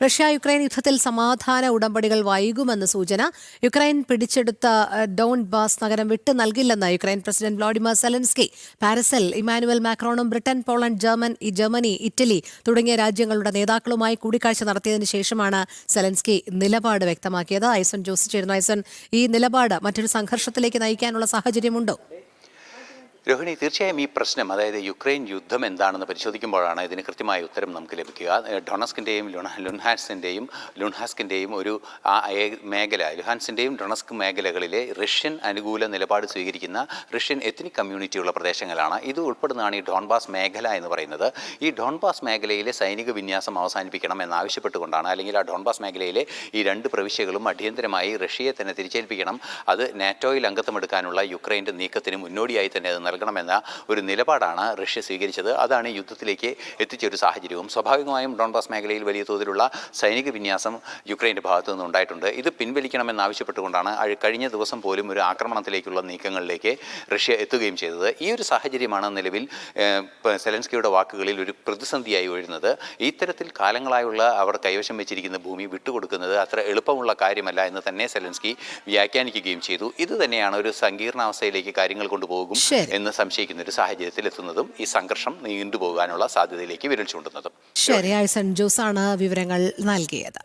Russia Ukraine യുദ്ധത്തിൽ സമാധാന ഉടമ്പടികൾ വൈകുമെന്ന് സൂചന. യുക്രൈൻ പിടിച്ചെടുത്ത ഡോൺബാസ് നഗരം വിട്ടു നൽകില്ലെന്ന് യുക്രൈൻ പ്രസിഡന്റ് വ്ളാഡിമിർ സെലൻസ്കി. പാരീസിൽ ഇമ്മാനുവൽ മാക്രോണും ബ്രിട്ടൻ, പോളണ്ട്, ജർമ്മനി, ഇറ്റലി തുടങ്ങിയ രാജ്യങ്ങളുടെ നേതാക്കളുമായി കൂടിക്കാഴ്ച നടത്തിയതിനു ശേഷമാണ് സെലൻസ്കി നിലപാട് വ്യക്തമാക്കിയത്. ഐസൺ ജോസ് ചേരുന്നു. ഐസൺ, ഈ നിലപാട് മറ്റൊരു സംഘർഷത്തിലേക്ക് നയിക്കാനുള്ള സാഹചര്യമുണ്ടോ? രോഹിണി, തീർച്ചയായും ഈ പ്രശ്നം, അതായത് യുക്രൈൻ യുദ്ധം എന്താണെന്ന് പരിശോധിക്കുമ്പോഴാണ് ഇതിന് കൃത്യമായ ഉത്തരം നമുക്ക് ലഭിക്കുക. ഡൊണസ്കിൻ്റെയും ലുഹാൻസ്കിൻ്റെയും ഒരു മേഖല, ലുഹാൻസിൻ്റെയും ഡൊണസ്ക് മേഖലകളിലെ റഷ്യൻ അനുകൂല നിലപാട് സ്വീകരിക്കുന്ന റഷ്യൻ എത്നിക് കമ്മ്യൂണിറ്റിയുള്ള പ്രദേശങ്ങളാണ്. ഇത് ഉൾപ്പെടുന്നതാണ് ഈ ഡോൺബാസ് മേഖല എന്ന് പറയുന്നത്. ഈ ഡോൺബാസ് മേഖലയിലെ സൈനിക വിന്യാസം അവസാനിപ്പിക്കണം എന്നാവശ്യപ്പെട്ടുകൊണ്ടാണ്, അല്ലെങ്കിൽ ആ ഡോൺബാസ് മേഖലയിലെ ഈ രണ്ട് പ്രവിശ്യകളും അടിയന്തരമായി റഷ്യയെ തന്നെ തിരിച്ചേൽപ്പിക്കണം, അത് നാറ്റോയിൽ അംഗത്വമെടുക്കാനുള്ള യുക്രൈൻ്റെ നീക്കത്തിന് മുന്നോടിയായി തന്നെ അത് നൽകണമെന്ന ഒരു നിലപാടാണ് റഷ്യ സ്വീകരിച്ചത്. അതാണ് ഈ യുദ്ധത്തിലേക്ക് എത്തിച്ച ഒരു സാഹചര്യവും. സ്വാഭാവികമായും ഡോൺബാസ് മേഖലയിൽ വലിയ തോതിലുള്ള സൈനിക വിന്യാസം യുക്രൈൻ്റെ ഭാഗത്തു നിന്ന് ഉണ്ടായിട്ടുണ്ട്. ഇത് പിൻവലിക്കണമെന്നാവശ്യപ്പെട്ടുകൊണ്ടാണ് കഴിഞ്ഞ ദിവസം പോലും ഒരു ആക്രമണത്തിലേക്കുള്ള നീക്കങ്ങളിലേക്ക് റഷ്യ എത്തുകയും ചെയ്തത്. ഈ ഒരു സാഹചര്യമാണ് നിലവിൽ സെലൻസ്കിയുടെ വാക്കുകളിൽ ഒരു പ്രതിസന്ധിയായി ഉയരുന്നത്. ഇത്തരത്തിൽ കാലങ്ങളായുള്ള അവർ കൈവശം വെച്ചിരിക്കുന്ന ഭൂമി വിട്ടുകൊടുക്കുന്നത് അത്ര എളുപ്പമുള്ള കാര്യമല്ല എന്ന് തന്നെ സെലൻസ്കി വ്യാഖ്യാനിക്കുകയും ചെയ്തു. ഇത് തന്നെയാണ് ഒരു സങ്കീർണാവസ്ഥയിലേക്ക് കാര്യങ്ങൾ കൊണ്ടുപോകും എന്ന് സംശയിക്കുന്ന ഒരു സാഹചര്യത്തിൽ എത്തുന്നതും ഈ സംഘർഷം നീണ്ടുപോകാനുള്ള സാധ്യതയിലേക്ക് വിരൽ ചൂണ്ടുന്നതും. ശരി, ഐസൺ ജോസാണ് വിവരങ്ങൾ നൽകിയത്.